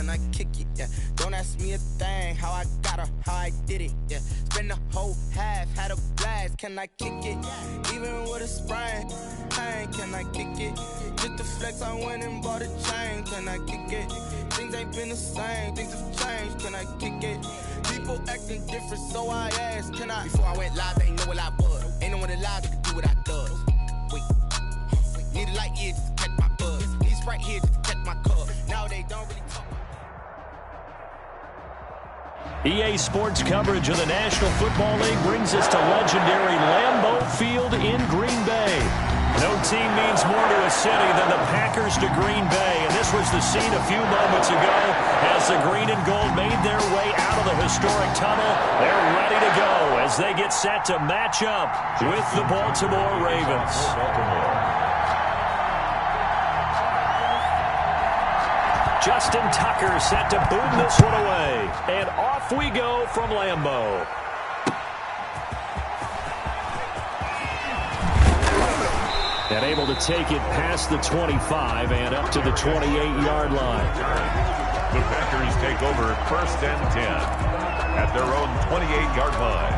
can I kick it? Yeah, don't ask me a thing, how I got her, how I did it. Yeah, spend the whole half, had a blast, can I kick it? Even with a sprain, pain, can I kick it? Just the flex, I went and bought a chain, can I kick it? Things ain't been the same, things have changed, can I kick it? People acting different, so I asked, can I? Before I went live, they ain't know what I was. Ain't no one alive that could do what I does. Wait, need a light here just to catch my buzz. Need Sprite here just to catch my cup. Now they don't really talk. EA Sports coverage of the National Football League brings us to legendary Lambeau Field in Green Bay. No team means more to a city than the Packers to Green Bay, and this was the scene a few moments ago as the green and gold made their way out of the historic tunnel. They're ready to go as they get set to match up with the Baltimore Ravens. Justin Tucker set to boom this one away, and off we go from Lambeau. And able to take it past the 25 and up to the 28-yard line. The Packers take over 1st and 10 at their own 28-yard line.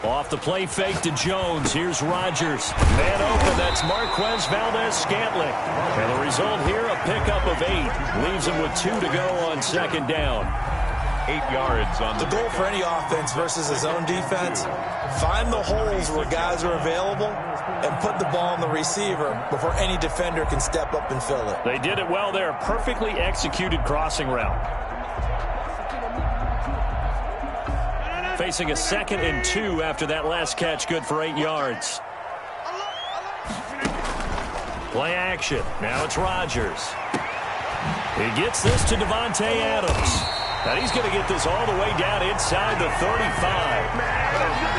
Off the play fake to Jones. Here's Rodgers. Man open. That's Marquez Valdez-Scantling. And the result here, a pickup of 8. Leaves him with 2 to go on 2nd down. 8 yards on the goal for any offense versus his own defense. Find the holes where guys are available and put the ball on the receiver before any defender can step up and fill it. They did it well there. Perfectly executed crossing route. Facing a 2nd and 2 after that last catch, good for 8 yards. Play action. Now it's Rodgers. He gets this to Devontae Adams. And he's going to get this all the way down inside the 35.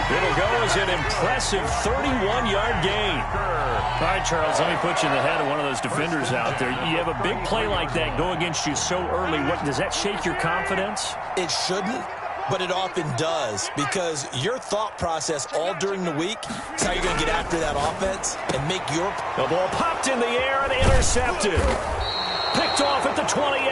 It'll go as an impressive 31-yard gain. All right, Charles, let me put you in the head of one of those defenders out there. You have a big play like that go against you so early. What, does that shake your confidence? It shouldn't. But it often does, because your thought process all during the week is how you're going to get after that offense and make your... The ball popped in the air and intercepted. Picked off at the 28,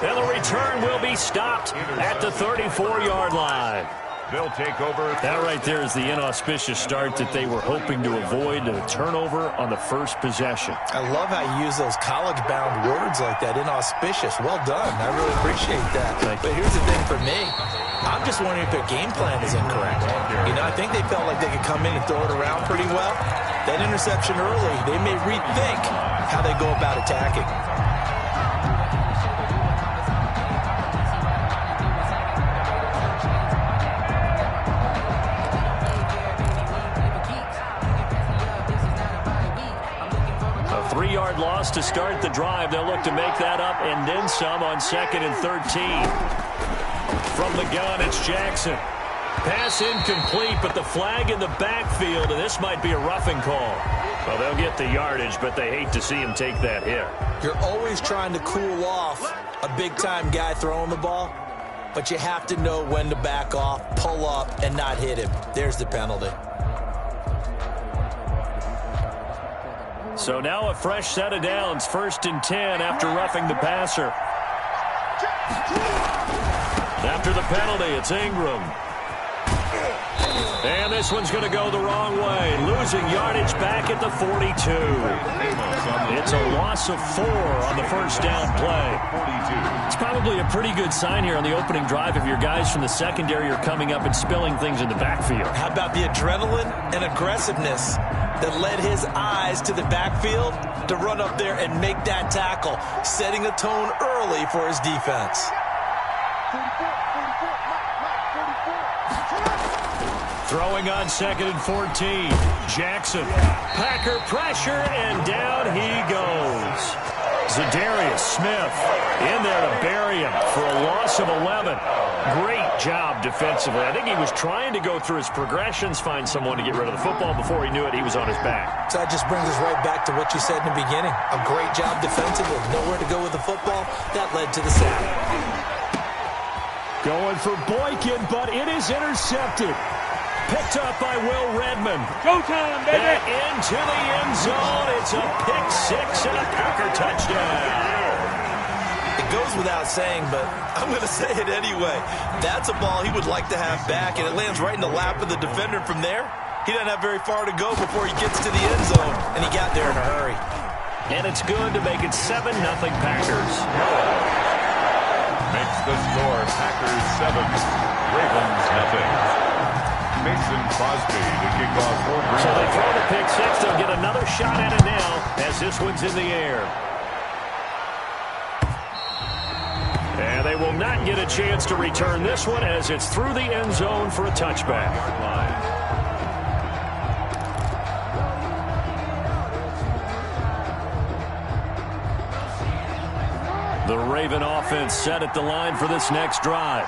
and the return will be stopped at the 34-yard line. They'll take over. That right there is the inauspicious start that they were hoping to avoid, a turnover on the first possession. I love how you use those college-bound words like that, inauspicious. Well done. I really appreciate that. But here's the thing for me. I'm just wondering if their game plan is incorrect. You know, I think they felt like they could come in and throw it around pretty well. That interception early, they may rethink how they go about attacking. A 3-yard loss to start the drive. They'll look to make that up and then some on 2nd and 13. From the gun, it's Jackson. Pass incomplete, but the flag in the backfield, and this might be a roughing call. Well, they'll get the yardage, but they hate to see him take that hit. You're always trying to cool off a big-time guy throwing the ball, but you have to know when to back off, pull up, and not hit him. There's the penalty. So now a fresh set of downs, 1st and 10 after roughing the passer. After the penalty, it's Ingram. And this one's going to go the wrong way. Losing yardage back at the 42. It's a loss of 4 on the first down play. It's probably a pretty good sign here on the opening drive if your guys from the secondary are coming up and spilling things in the backfield. How about the adrenaline and aggressiveness that led his eyes to the backfield to run up there and make that tackle, setting a tone early for his defense. Throwing on 2nd and 14. Jackson. Packer pressure, and down he goes. Zadarius Smith in there to bury him for a loss of 11. Great job defensively. I think he was trying to go through his progressions, find someone to get rid of the football. Before he knew it, he was on his back. So that just brings us right back to what you said in the beginning. A great job defensively. Nowhere to go with the football. That led to the sack. Going for Boykin, but it is intercepted. Picked up by Will Redmond. Go time, baby! And into the end zone. It's a pick six and a Packer touchdown. It goes without saying, but I'm going to say it anyway. That's a ball he would like to have back, and it lands right in the lap of the defender from there. He doesn't have very far to go before he gets to the end zone, and he got there in a hurry. And it's good to make it 7-0 Packers. Makes the score Packers 7, Ravens nothing. Mason Crosby to kick off for Green Bay. So they throw the pick six. They'll get another shot at it now as this one's in the air. And they will not get a chance to return this one as it's through the end zone for a touchback. The Raven offense set at the line for this next drive.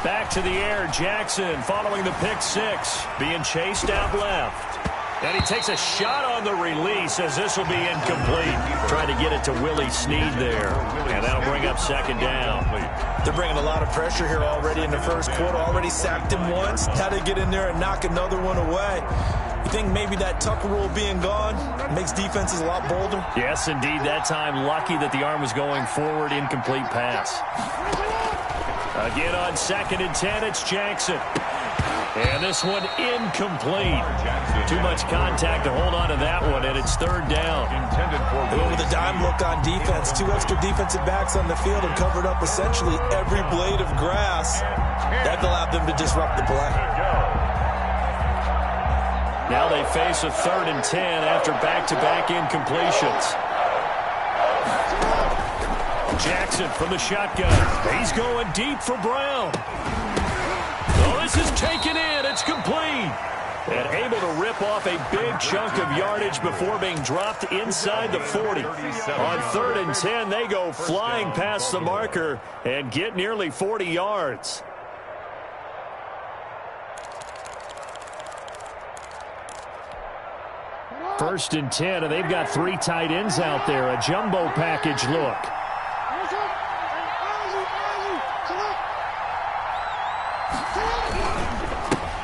Back to the air, Jackson following the pick six, being chased out left. And he takes a shot on the release as this will be incomplete. Trying to get it to Willie Snead there. And that'll bring up second down. They're bringing a lot of pressure here already in the first quarter. Already sacked him once. Now they get in there and knock another one away. You think maybe that Tucker rule being gone makes defenses a lot bolder? Yes, indeed. That time, lucky that the arm was going forward. Incomplete pass. Again on 2nd and 10, it's Jackson. And this one incomplete. Too much contact to hold on to that one, and it's third down. They went with a dime look on defense. 2 extra defensive backs on the field and covered up essentially every blade of grass. That allowed them to disrupt the play. Now they face a 3rd and 10 after back-to-back incompletions. Jackson from the shotgun. He's going deep for Brown. Oh, this is taken in. It's complete. And able to rip off a big chunk of yardage before being dropped inside the 40. On 3rd and 10, they go flying past the marker and get nearly 40 yards. First and 10, and they've got 3 tight ends out there. A jumbo package look.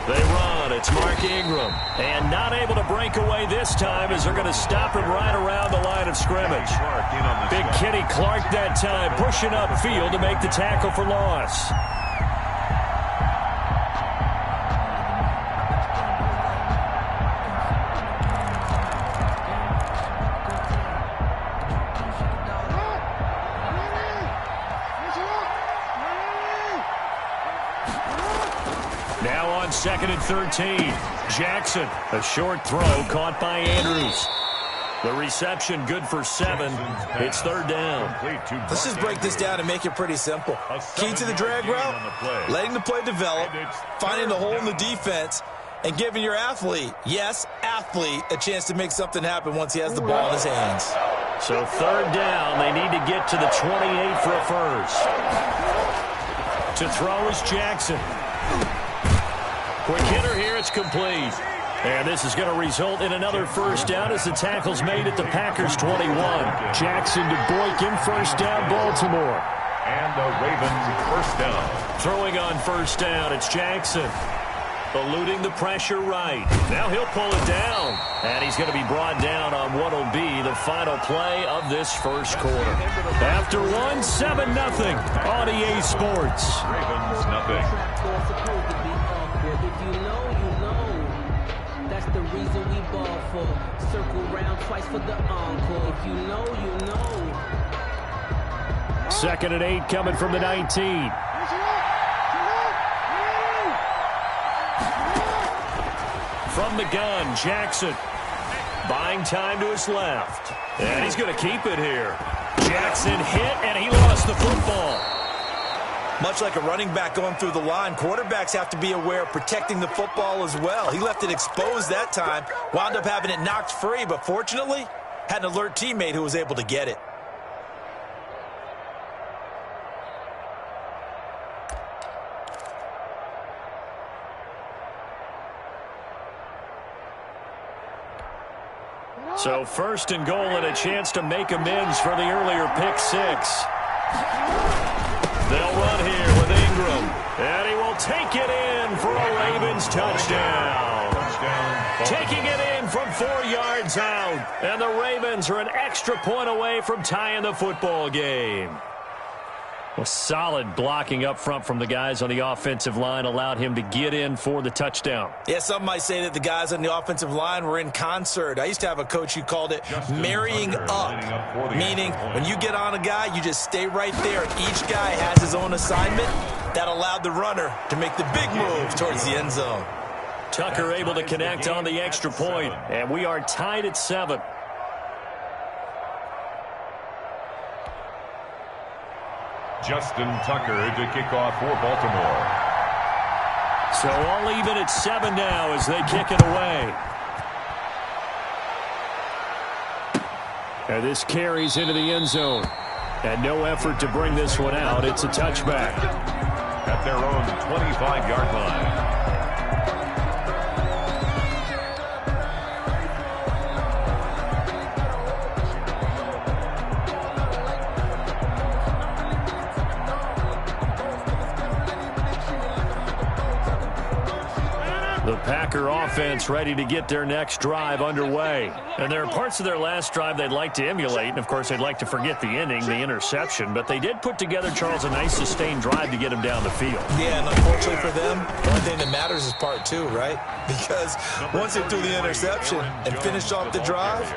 They run. It's Mark Ingram. And not able to break away this time as they're going to stop him right around the line of scrimmage. Big Kenny Clark that time pushing upfield to make the tackle for loss. Now on 2nd and 13, Jackson, a short throw caught by Andrews. The reception good for 7. It's 3rd down. Let's just break this down and make it pretty simple. Key to the drag route, letting the play develop, finding the hole in the defense, and giving your athlete, yes, athlete, a chance to make something happen once he has the ball in his hands. So 3rd down, they need to get to the 28 for a first. To throw is Jackson. Quick hitter here, it's complete. And this is going to result in another first down as the tackle's made at the Packers' 21. Jackson to Boykin, first down, Baltimore. And the Ravens first down. Throwing on first down, it's Jackson. Eluding the pressure right. Now he'll pull it down. And he's going to be brought down on what will be the final play of this first quarter. After 1, 7-0 on EA Sports. Ravens nothing. The reason we ball for. Circle round twice for the encore. If you know, you know. 2nd and 8 coming from the 19. From the gun, Jackson. Buying time to his left. And he's going to keep it here. Jackson hit, and he lost the football. Much like a running back going through the line, quarterbacks have to be aware of protecting the football as well. He left it exposed that time, wound up having it knocked free, but fortunately, had an alert teammate who was able to get it. So first and goal and a chance to make amends for the earlier pick six. They'll run here with Ingram. And he will take it in for a Ravens touchdown. Taking it in from 4 yards out. And the Ravens are an extra point away from tying the football game. Well, solid blocking up front from the guys on the offensive line allowed him to get in for the touchdown. Yeah, some might say that the guys on the offensive line were in concert. I used to have a coach who called it marrying up, meaning when you get on a guy, you just stay right there. Each guy has his own assignment. That allowed the runner to make the big move towards the end zone. Tucker able to connect on the extra point, and we are tied at 7. Justin Tucker to kick off for Baltimore. So all even at 7 now as they kick it away. And this carries into the end zone. And no effort to bring this one out. It's a touchback. At their own 25-yard line. The Packer offense ready to get their next drive underway. And there are parts of their last drive they'd like to emulate. And, of course, they'd like to forget the ending, the interception. But they did put together, Charles, a nice sustained drive to get them down the field. Yeah, and unfortunately for them, the only thing that matters is part 2, right? Because once they threw the interception and finished off the drive,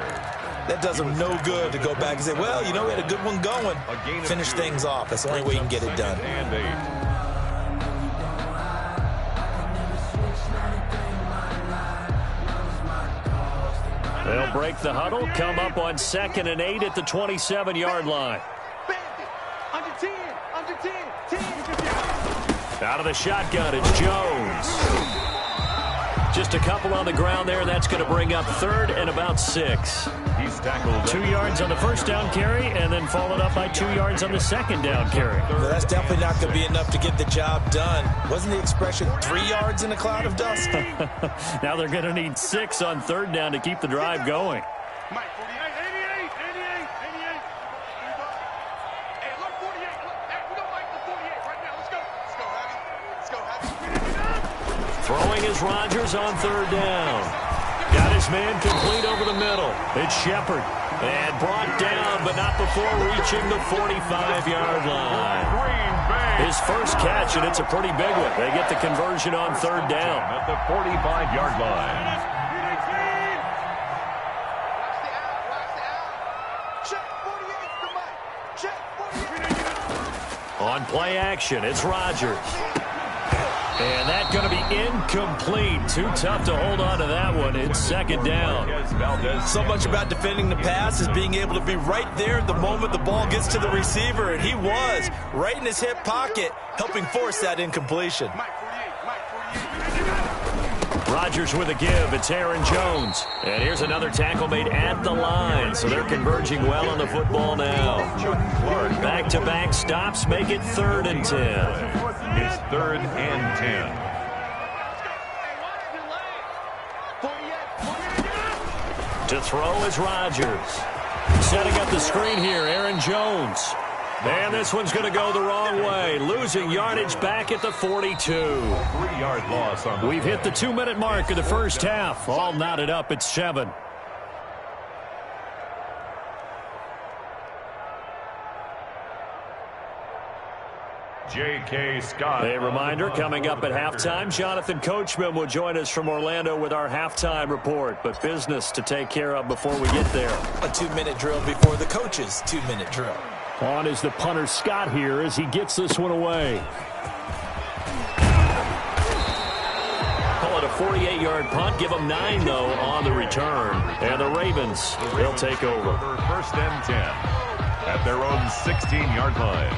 that does them no good to go back and say, well, you know, we had a good one going. Finish things off. That's the only way you can get it done. They'll break the huddle, come up on 2nd and 8 at the 27-yard line. Under 10, under 10, 10. Out of the shotgun, it's Jones. Just a couple on the ground there, and that's going to bring up 3rd and about 6. He's tackled 2 yards on the first down carry, and then followed up by 2 yards on the second down carry. Well, that's definitely not going to be enough to get the job done. Wasn't the expression 3 yards in a cloud of dust? Now they're going to need 6 on 3rd down to keep the drive going. Mike, 48, 88, 88, 88. Hey, look, 48. Look, hey, we don't like the 48 right now. Let's go. Let's go, Happy. Let's go, Happy. Throwing is Rodgers on 3rd down. Got his man complete over the middle. It's Shepard. And brought down, but not before reaching the 45-yard line. His first catch, and it's a pretty big one. They get the conversion on 3rd down. At the 45-yard line. On play action, it's Rodgers. And that's going to be incomplete. Too tough to hold on to that one. It's 2nd down. So much about defending the pass is being able to be right there the moment the ball gets to the receiver. And he was right in his hip pocket, helping force that incompletion. Rodgers with a give. It's Aaron Jones. And here's another tackle made at the line. So they're converging well on the football now. Back-to-back stops make it 3rd and 10. It's 3rd and 10. To throw is Rodgers. Setting up the screen here, Aaron Jones. And this one's going to go the wrong way. Losing yardage back at the 42. 3-yard loss on the We've hit the 2-minute mark of the first half. All knotted up at 7. J.K. Scott. A reminder, coming up at halftime, Jonathan Coachman will join us from Orlando with our halftime report. But business to take care of before we get there. A 2-minute drill before the coach's 2-minute drill. On is the punter Scott here as he gets this one away. Call it a 48-yard punt. Give them 9, though, on the return. And the Ravens, they'll take over. 1st and 10 at their own 16-yard line.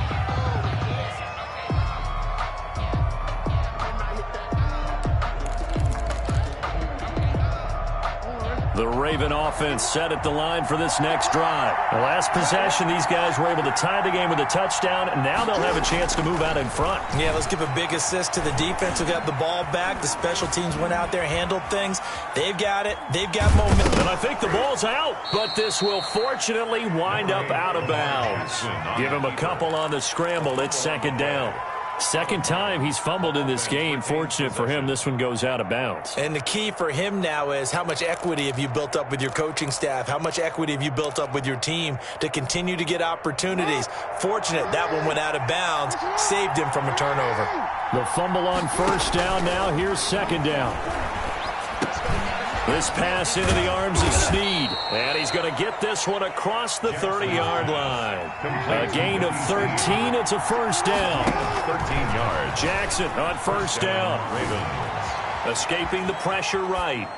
The Raven offense set at the line for this next drive. The last possession, these guys were able to tie the game with a touchdown, and now they'll have a chance to move out in front. Yeah, let's give a big assist to the defense who got the ball back. The special teams went out there, handled things. They've got it. They've got momentum. And I think the ball's out, but this will fortunately wind up out of bounds. Give him a couple on the scramble. It's second down. Second time he's fumbled in this game. Fortunate for him, this one goes out of bounds. And the key for him now is how much equity have you built up with your coaching staff? How much equity have you built up with your team to continue to get opportunities? Fortunate that one went out of bounds, saved him from a turnover. The fumble on first down now. Here's second down. This pass into the arms of Snead. And he's going to get this one across the 30-yard line. A gain of 13. It's a first down. 13 yards. Jackson on first down. Escaping the pressure right.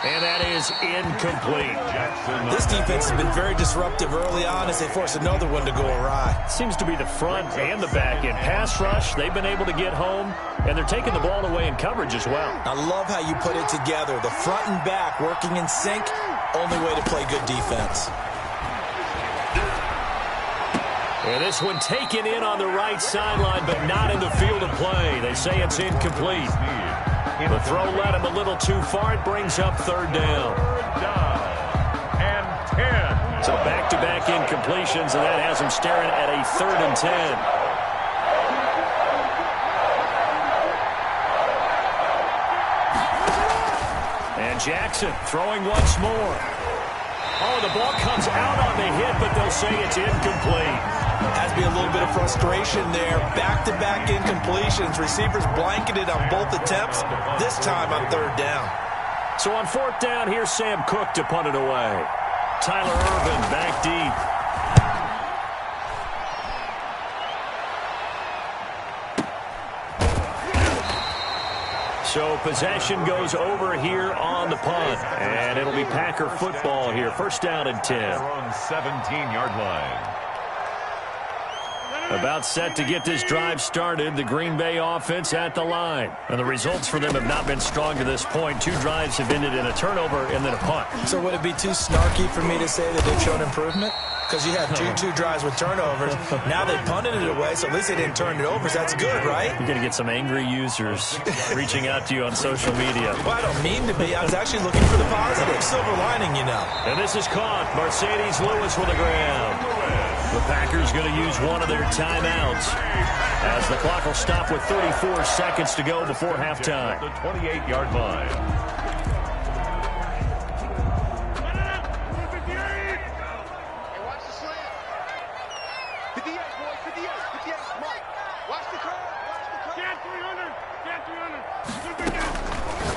And that is incomplete. This defense has been very disruptive early on as they force another one to go awry. Seems to be the front and the back end. Pass rush, they've been able to get home, and they're taking the ball away in coverage as well. I love how you put it together. The front and back working in sync, only way to play good defense. And this one taken in on the right sideline, but not in the field of play. They say it's incomplete. The throw led him a little too far. It brings up third down. Third down and 10. So back-to-back incompletions, and that has him staring at a 3rd and 10. And Jackson throwing once more. Oh, the ball comes out on the hit, but they'll say it's incomplete. Has to be a little bit of frustration there. Back-to-back incompletions. Receivers blanketed on both attempts, this time on third down. So on fourth down, here's Sam Cook to punt it away. Tyler Irvin back deep. So possession goes over here on the punt. And it'll be Packer football here. First down and 10. They're on 17-yard line. About set to get this drive started, the Green Bay offense at the line. And the results for them have not been strong to this point. 2 drives have ended in a turnover and then a punt. So would it be too snarky for me to say that they've shown improvement? Because you had two drives with turnovers. Now they punted it away, so at least they didn't turn it over, so that's good, right? You're going to get some angry users reaching out to you on social media. Well, I don't mean to be. I was actually looking for the positive. Silver lining, you know. And this is caught. Mercedes Lewis with the ground. The Packers going to use one of their timeouts as the clock will stop with 34 seconds to go before halftime. The 28-yard line.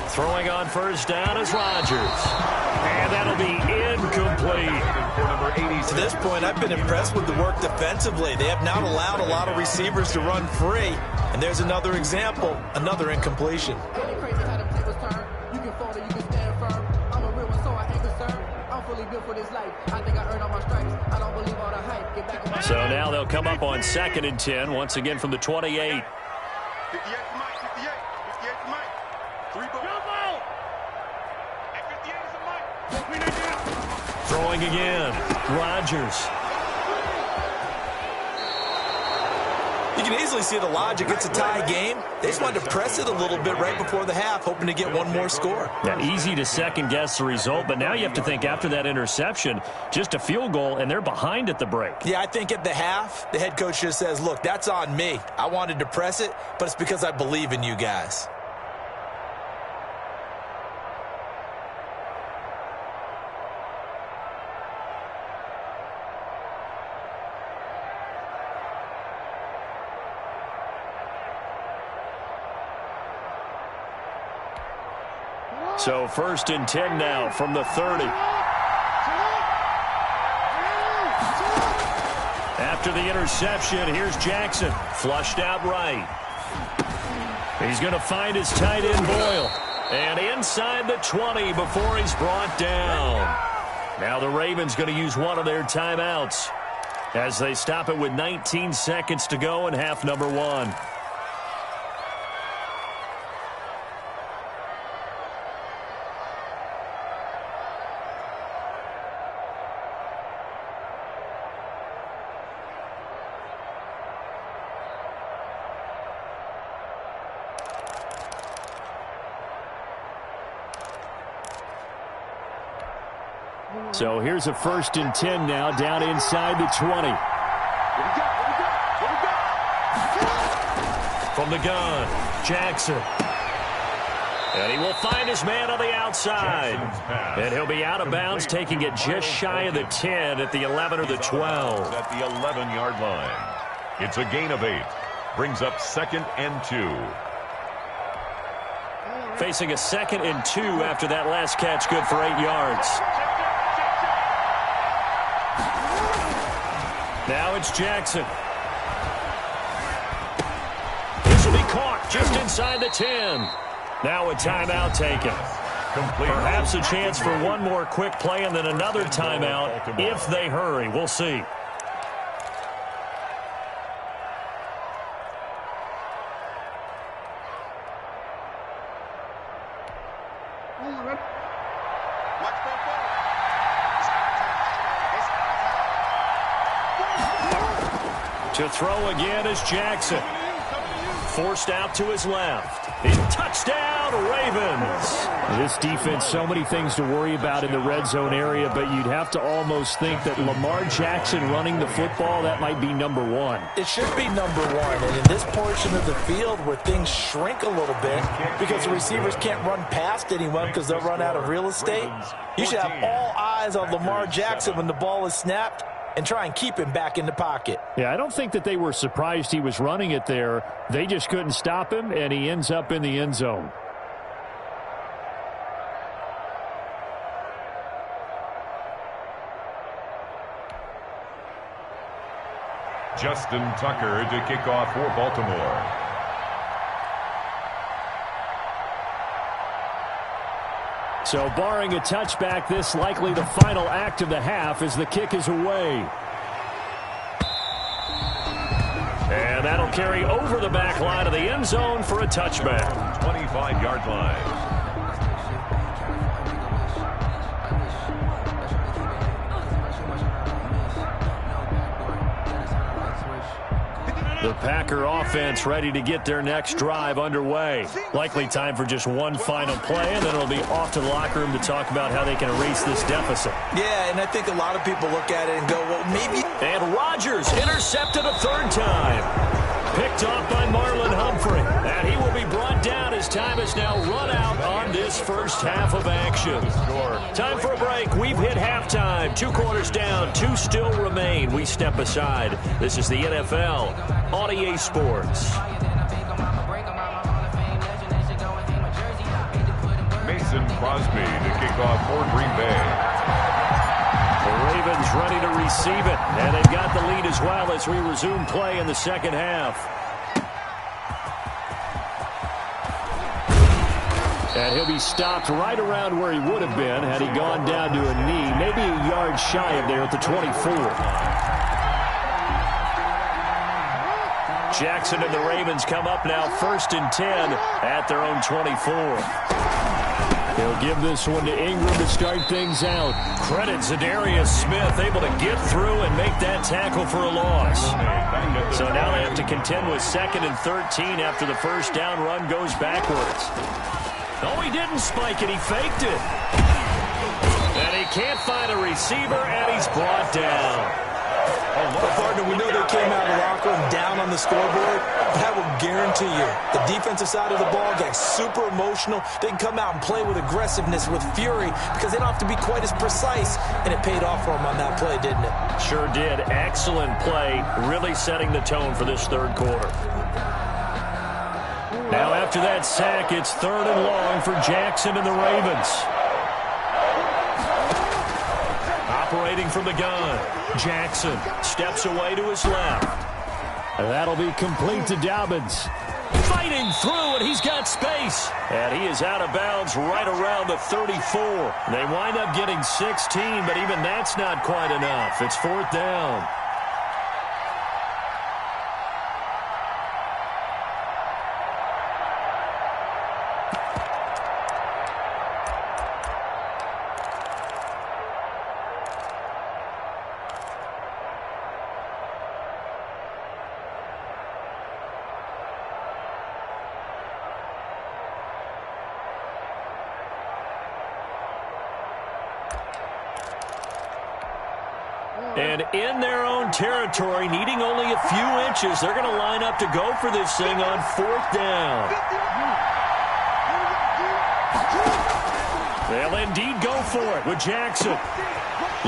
Throwing on first down is Rodgers. And that'll be incomplete. To this point, I've been impressed with the work defensively. They have not allowed a lot of receivers to run free. And there's another example, another incompletion. So now they'll come up on 2nd and 10, once again from the 28. 58 to Mike, 58 to Mike. 3 ball. At 58 is a Mike. Throwing again. Rodgers. You can easily see the logic. It's a tie game. They just wanted to press it a little bit right before the half, hoping to get one more score. Yeah, easy to second-guess the result, but now you have to think after that interception, just a field goal, and they're behind at the break. Yeah, I think at the half, the head coach just says, look, that's on me. I wanted to press it, but it's because I believe in you guys. So 1st and 10 now from the 30. After the interception, here's Jackson. Flushed out right. He's going to find his tight end Boyle. And inside the 20 before he's brought down. Now the Ravens going to use one of their timeouts as they stop it with 19 seconds to go in half number 1. So here's a 1st and 10 now, down inside the 20. From the gun, Jackson. And he will find his man on the outside. And he'll be out of bounds, taking it just shy of the 10 at the 11 or the 12. At the 11-yard line. It's a gain of 8. Brings up 2nd and 2. Facing a 2nd and 2 after that last catch, good for 8 yards. Now it's Jackson. This will be caught just inside the 10. Now a timeout taken. Perhaps a chance for one more quick play and then another timeout if they hurry. We'll see. To throw again is Jackson. Forced out to his left. Touchdown, Ravens. This defense, so many things to worry about in the red zone area, but you'd have to almost think that Lamar Jackson running the football, that might be number one. It should be number one, and in this portion of the field where things shrink a little bit because the receivers can't run past anyone because they'll run out of real estate, you should have all eyes on Lamar Jackson when the ball is snapped and try and keep him back in the pocket. Yeah, I don't think that they were surprised he was running it there. They just couldn't stop him, and he ends up in the end zone. Justin Tucker to kick off for Baltimore. So barring a touchback, this likely the final act of the half as the kick is away. And that'll carry over the back line of the end zone for a touchback. 25-yard line. The Packer offense ready to get their next drive underway. Likely time for just one final play, and then it'll be off to the locker room to talk about how they can erase this deficit. Yeah, and I think a lot of people look at it and go, well, maybe. And Rodgers intercepted a 3rd time. Picked off by Marlon Humphrey. And he will be brought down as time has now run out on this first half of action. Time for a break. We've hit halftime. 2 quarters down. 2 still remain. We step aside. This is the NFL on EA Sports. Mason Crosby to kick off for Green Bay. The Ravens ready to receive it, and they've got the lead as well as we resume play in the second half. And he'll be stopped right around where he would have been had he gone down to a knee, maybe a yard shy of there at the 24. Jackson and the Ravens come up now 1st and 10 at their own 24. They'll give this one to Ingram to start things out. Credit Zadarius Smith, able to get through and make that tackle for a loss. So now they have to contend with 2nd and 13 after the first down run goes backwards. No, he didn't spike it. He faked it. And he can't find a receiver, and he's brought down. Well, partner, we know they came out of the locker room down on the scoreboard, but I will guarantee you the defensive side of the ball got super emotional. They can come out and play with aggressiveness, with fury, because they don't have to be quite as precise, and it paid off for them on that play, didn't it? Sure did. Excellent play, really setting the tone for this 3rd quarter. Now after that sack, it's 3rd and long for Jackson and the Ravens. Operating from the gun, Jackson steps away to his left. That'll be complete to Dobbins. Fighting through, and he's got space. And he is out of bounds right around the 34. They wind up getting 16, but even that's not quite enough. It's 4th down. And in their own territory, needing only a few inches, they're going to line up to go for this thing on 4th down. They'll indeed go for it with Jackson.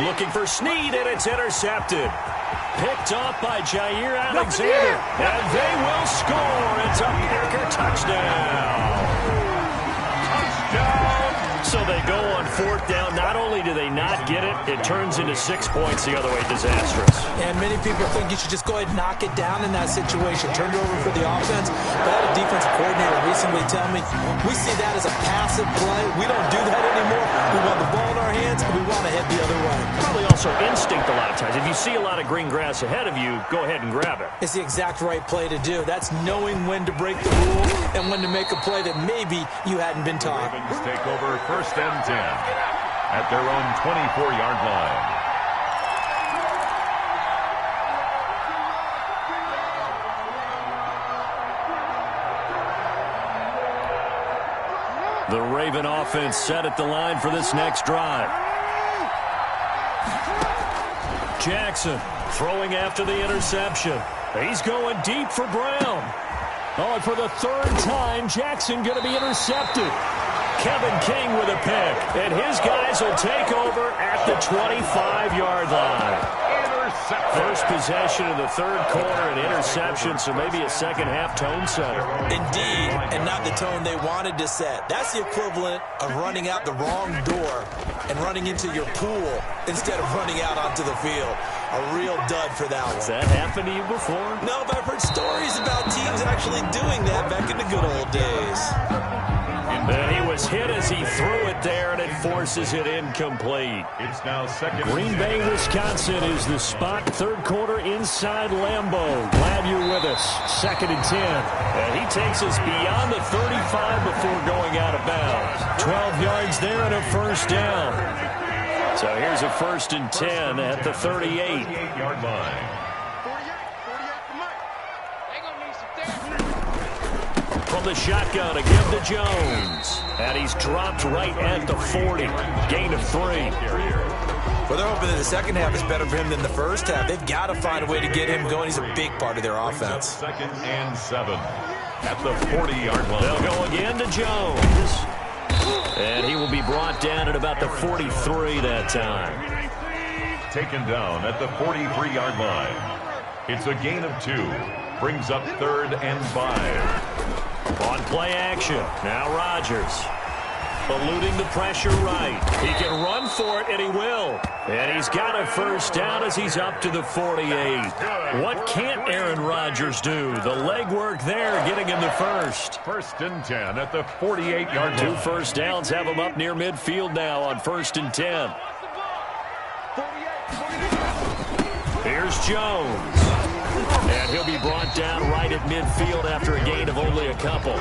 Looking for Snead, and it's intercepted. Picked off by Jair Alexander. And they will score. It's a Packer touchdown. Touchdown. So they go on 4th down. Not only do they not get it, it turns into 6 points the other way. Disastrous. And many people think you should just go ahead and knock it down in that situation. Turn it over for the offense. But I had a defensive coordinator recently tell me, we see that as a passive play. We don't do that anymore. We want the ball in our hands, and we want to head the other way. Probably also instinct a lot of times. If you see a lot of green grass ahead of you, go ahead and grab it. It's the exact right play to do. That's knowing when to break the rule and when to make a play that maybe you hadn't been taught. Ravens take over 1st and 10 at their own 24-yard line. The Raven offense set at the line for this next drive. Jackson throwing after the interception. He's going deep for Brown. Oh, and for the 3rd time, Jackson going to be intercepted. Kevin King with a pick, and his guys will take over at the 25-yard line. First possession of the 3rd quarter, an interception, so maybe a second-half tone setter. Indeed, and not the tone they wanted to set. That's the equivalent of running out the wrong door and running into your pool instead of running out onto the field. A real dud for that one. Has that happened to you before? No, but I've heard stories about teams actually doing that back in the good old days. And he was hit as he threw it there, and it forces it incomplete. It's now 2nd. Green Bay, Wisconsin is the spot. 3rd quarter inside Lambeau. Glad you're with us. 2nd and 10. And he takes us beyond the 35 before going out of bounds. 12 yards there and a 1st down. So here's a 1st and 10 at the 38-yard line. From the shotgun, a give to Jones. And he's dropped right at the 40. Gain of 3. Well, they're hoping that the second half is better for him than the first half. They've got to find a way to get him going. He's a big part of their offense. 2nd and 7 at the 40-yard line. They'll go again to Jones. And he will be brought down at about the 43 that time. Taken down at the 43-yard line. It's a gain of 2. Brings up 3rd and 5. On play action, now Rodgers. Eluding the pressure right. He can run for it, and he will. And he's got a 1st down as he's up to the 48. What can't Aaron Rodgers do? The legwork there, getting him the 1st. 1st and 10 at the 48-yard line. 2 1st downs have him up near midfield now on 1st and 10. Here's Jones. And he'll be brought down right at midfield after a gain of only a couple.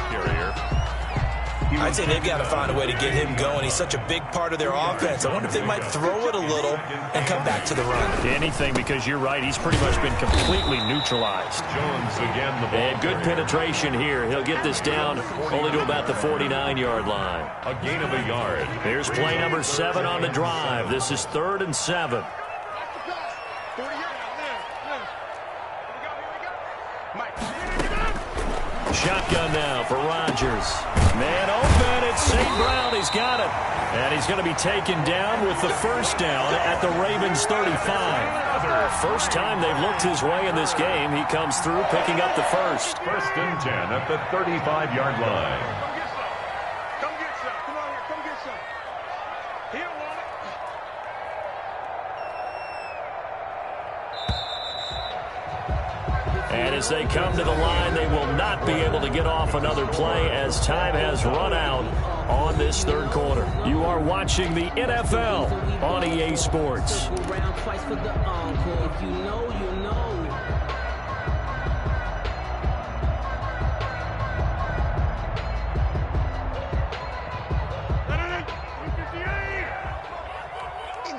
I'd say they've got to find a way to get him going. He's such a big part of their offense. I wonder if they might throw it a little and come back to the run. Anything, because you're right. He's pretty much been completely neutralized. Jones again. The ball and good penetration here. He'll get this down only to about the 49-yard line. A gain of a yard. Here's play number 7 on the drive. This is 3rd and 7. Shotgun now for Rodgers. Man open, it's St. Brown. He's got it. And he's going to be taken down with the 1st down at the Ravens 35. First time they've looked his way in this game. He comes through picking up the 1st. 1st and 10 at the 35-yard line. Come get some. Come on here. Come get some. He don't want it. And as they come to the line, they will not be able to get off another play as time has run out on this 3rd quarter. You are watching the NFL on EA Sports. In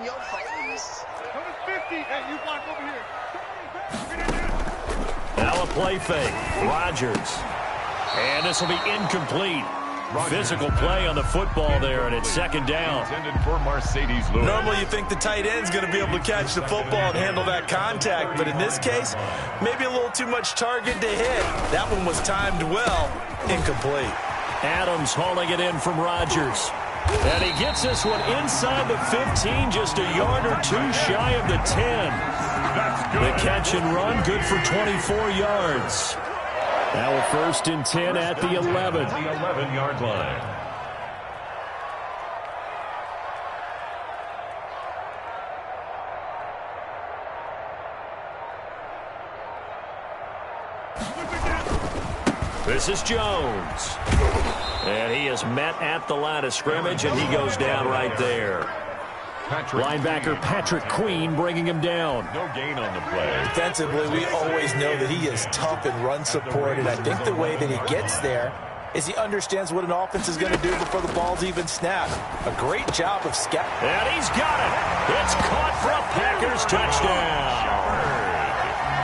your face. Number 50. Hey, you block over here. Now a play fake. Rodgers. And this will be incomplete. Physical play on the football there, and it's second down. Normally you think the tight end's going to be able to catch the football and handle that contact, but in this case, maybe a little too much target to hit. That one was timed well, incomplete. Adams hauling it in from Rodgers. And he gets this one inside the 15, just a yard or two shy of the 10. The catch and run, good for 24 yards. Now a 1st and 10 at the 11. The 11-yard line. This is Jones. And he is met at the line of scrimmage, and he goes down right there. Linebacker Patrick Queen bringing him down. No gain on the play. Defensively, we always know that he is tough and run support, and I think the way that he gets there is he understands what an offense is going to do before the ball's even snapped. A great job of scouting. And he's got it. It's caught for a Packers touchdown.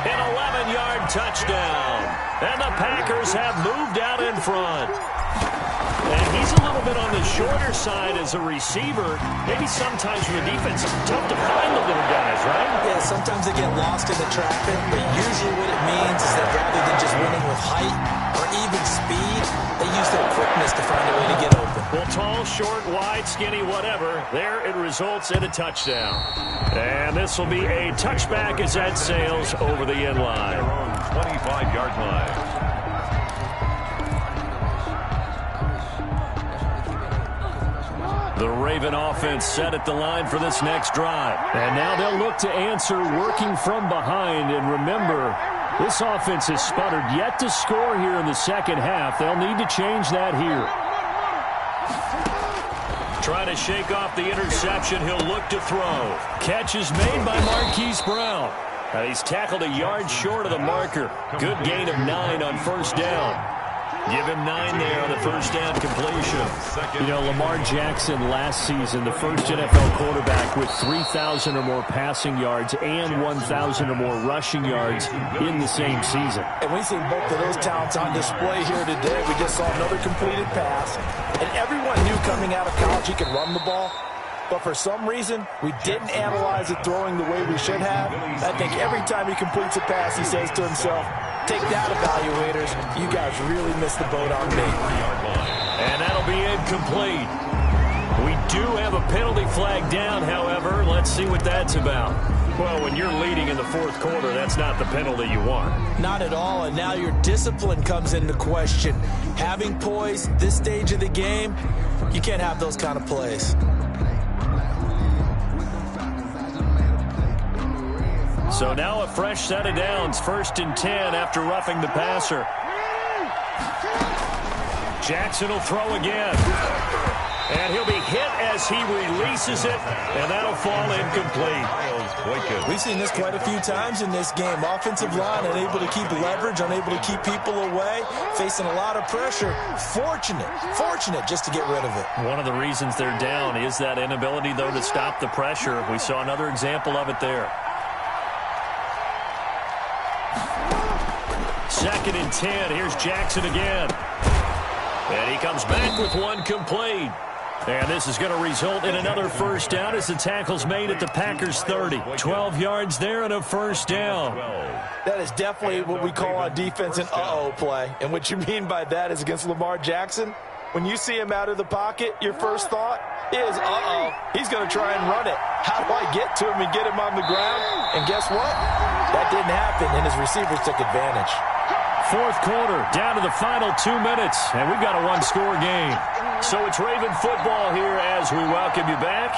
An 11-yard touchdown. And the Packers have moved out in front. And he's a little bit on the shorter side as a receiver. Maybe sometimes for the defense, it's tough to find the little guys, right? Yeah, sometimes they get lost in the traffic, but usually what it means is that rather than just winning with height or even speed, they use their quickness to find a way to get open. Well, tall, short, wide, skinny, whatever, there it results in a touchdown. And this will be a touchback as that sails over the end line. 25-yard line. The Raven offense set at the line for this next drive. And now they'll look to answer working from behind. And remember, this offense has sputtered yet to score here in the second half. They'll need to change that here. Trying to shake off the interception. He'll look to throw. Catch is made by Marquise Brown. He's tackled a yard short of the marker. Good gain of 9 on 1st down. Give him 9 there on the 1st down completion. You know, Lamar Jackson last season, the first NFL quarterback with 3,000 or more passing yards and 1,000 or more rushing yards in the same season. And we've seen both of those talents on display here today. We just saw another completed pass. And everyone knew coming out of college he could run the ball. But for some reason, we didn't analyze it throwing the way we should have. I think every time he completes a pass, he says to himself, take that, evaluators. You guys really missed the boat on me. And that'll be incomplete. We do have a penalty flag down, however. Let's see what that's about. Well, when you're leading in the 4th quarter, that's not the penalty you want. Not at all, and now your discipline comes into question. Having poise this stage of the game, you can't have those kind of plays. So now a fresh set of downs, 1st and 10 after roughing the passer. Jackson will throw again. And he'll be hit as he releases it, and that'll fall incomplete. We've seen this quite a few times in this game. Offensive line unable to keep leverage, unable to keep people away, facing a lot of pressure. Fortunate just to get rid of it. One of the reasons they're down is that inability, though, to stop the pressure. We saw another example of it there. 2nd and 10. Here's Jackson again. And he comes back with one complete. And this is going to result in another 1st down as the tackle's made at the Packers' 30. 12 yards there and a 1st down. That is definitely what we call on defense an uh-oh play. And what you mean by that is against Lamar Jackson, when you see him out of the pocket, your first thought is, uh-oh, he's going to try and run it. How do I get to him and get him on the ground? And guess what? That didn't happen, and his receivers took advantage. 4th quarter, down to the final 2 minutes, and we've got a one-score game. So it's Raven football here as we welcome you back.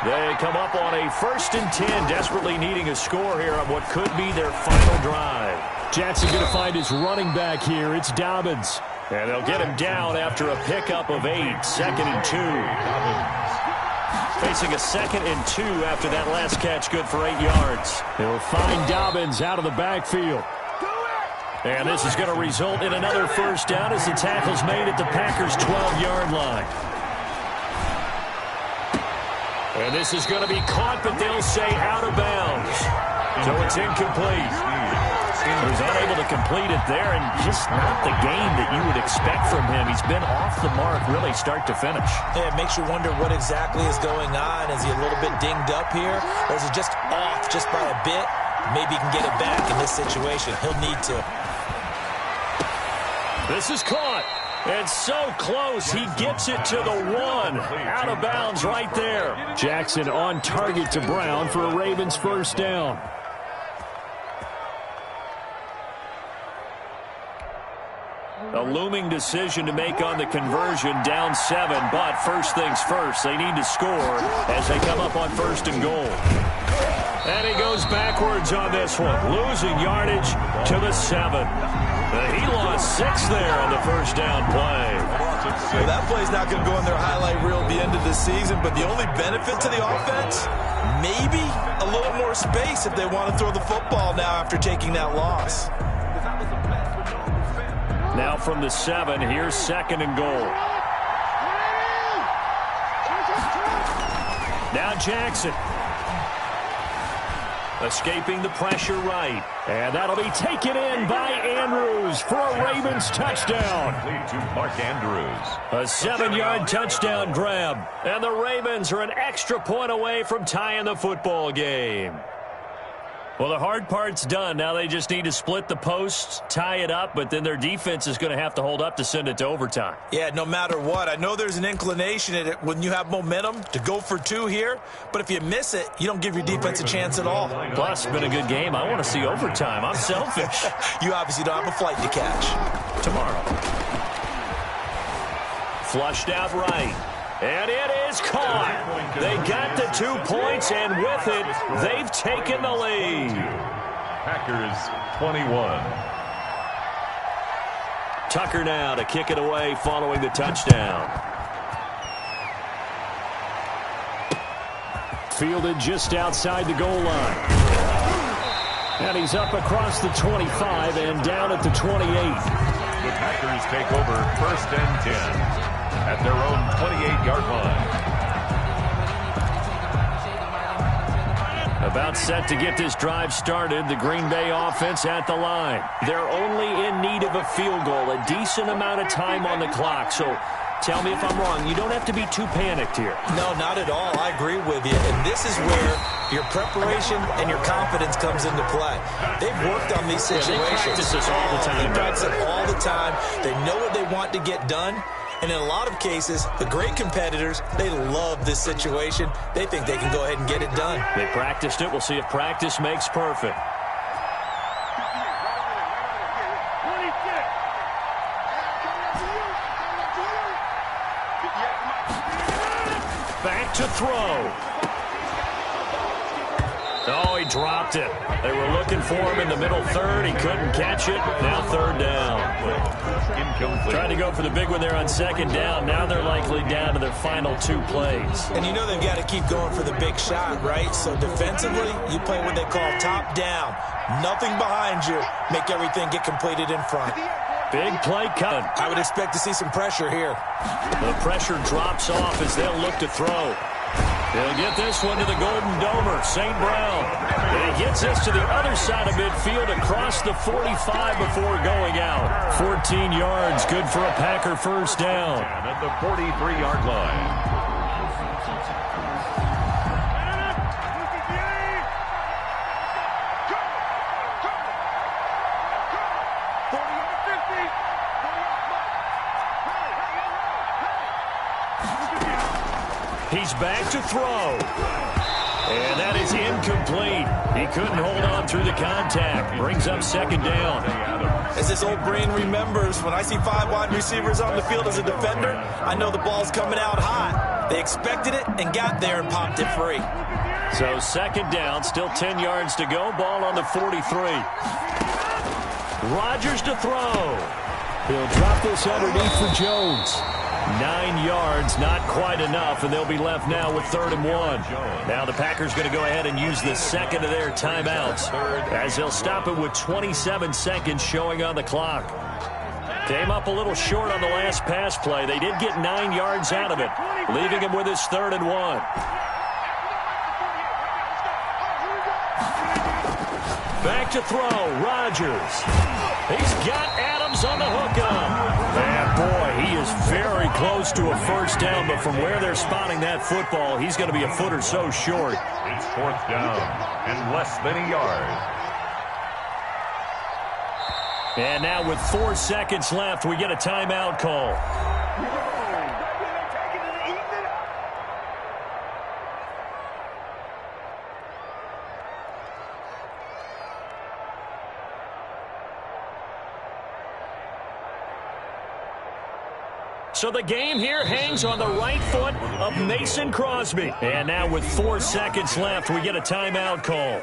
They come up on a 1st and 10, desperately needing a score here on what could be their final drive. Jackson going to find his running back here. It's Dobbins. And they'll get him down after a pickup of 8, 2nd and 2. Facing a 2nd and 2 after that last catch, good for 8 yards. They'll find Dobbins out of the backfield. And this is going to result in another 1st down as the tackle's made at the Packers' 12-yard line. And this is going to be caught, but they'll say out of bounds. So it's incomplete. He's unable to complete it there, and just not the game that you would expect from him. He's been off the mark really start to finish. Yeah, it makes you wonder what exactly is going on. Is he a little bit dinged up here, or is he just off just by a bit? Maybe he can get it back in this situation. He'll need to. This is caught. And so close, he gets it to the 1. Out of bounds right there. Jackson on target to Brown for a Ravens first down. A looming decision to make on the conversion, down 7. But first things first, they need to score as they come up on 1st and goal. And he goes backwards on this one, losing yardage to the 7. He lost 6 there on the first down play. Well, that play's not going to go in their highlight reel at the end of the season, but the only benefit to the offense, maybe a little more space if they want to throw the football now after taking that loss. Now from the 7, here's 2nd and goal. Now Jackson. Escaping the pressure right. And that'll be taken in by Andrews for a Ravens touchdown. To Mark Andrews. A 7-yard touchdown grab. And the Ravens are an extra point away from tying the football game. Well, the hard part's done. Now they just need to split the posts, tie it up, but then their defense is going to have to hold up to send it to overtime. Yeah, no matter what. I know there's an inclination in it when you have momentum to go for 2 here, but if you miss it, you don't give your defense a chance at all. Plus, it's been a good game. I want to see overtime. I'm selfish. You obviously don't have a flight to catch. Tomorrow. Flushed out right. And it is caught. They got the 2 points, and with it, they've taken the lead. Packers 21. Tucker now to kick it away following the touchdown. Fielded just outside the goal line. And he's up across the 25 and down at the 28. The Packers take over 1st and 10. At their own 28-yard line. About set to get this drive started, the Green Bay offense at the line. They're only in need of a field goal, a decent amount of time on the clock. So tell me if I'm wrong. You don't have to be too panicked here. No, not at all. I agree with you. And this is where your preparation and your confidence comes into play. They've worked on these situations. They practice this all the time. They practice it all the time. They know what they want to get done. And in a lot of cases, the great competitors, they love this situation. They think they can go ahead and get it done. They practiced it. We'll see if practice makes perfect. Back to throw. Oh, he dropped it. They were looking for him in the middle 3rd. He couldn't catch it. Now 3rd down. Incomplete. Trying to go for the big one there on 2nd down. Now they're likely down to their final 2 plays. And you know they've got to keep going for the big shot, right? So defensively, you play what they call top down. Nothing behind you. Make everything get completed in front. Big play coming. I would expect to see some pressure here. The pressure drops off as they'll look to throw. They'll get this one to the Golden Domer, St. Brown. And he gets this to the other side of midfield across the 45 before going out. 14 yards, good for a Packer first down. And at the 43-yard line. He's back to throw. And that is incomplete. He couldn't hold on through the contact. Brings up 2nd down. As this old brain remembers, when I see 5 wide receivers on the field as a defender, I know the ball's coming out hot. They expected it and got there and popped it free. So 2nd down, still 10 yards to go. Ball on the 43. Rodgers to throw. He'll drop this underneath for Jones. 9 yards, not quite enough, and they'll be left now with 3rd and 1. Now the Packers going to go ahead and use the 2nd of their timeouts as they'll stop it with 27 seconds showing on the clock. Came up a little short on the last pass play. They did get 9 yards out of it, leaving him with his 3rd and 1. Back to throw, Rodgers. He's got Adams on the hookup. And boy, he is very close to a first down, but from where they're spotting that football, he's going to be a foot or so short. It's 4th down and less than a yard. And now with 4 seconds left, we get a timeout call. So the game here hangs on the right foot of Mason Crosby. And now with 4 seconds left, we get a timeout call.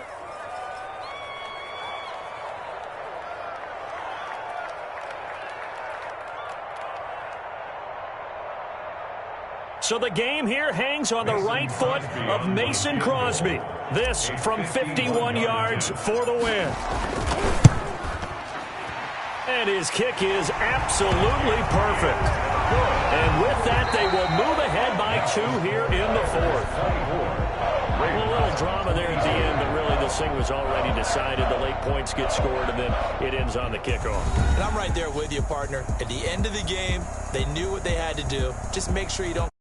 So the game here hangs on the right foot of Mason Crosby. This from 51 yards for the win. And his kick is absolutely perfect. And with that, they will move ahead by 2 here in the 4th. A little drama there at the end, but really this thing was already decided. The late points get scored, and then it ends on the kickoff. And I'm right there with you, partner. At the end of the game, they knew what they had to do. Just make sure you don't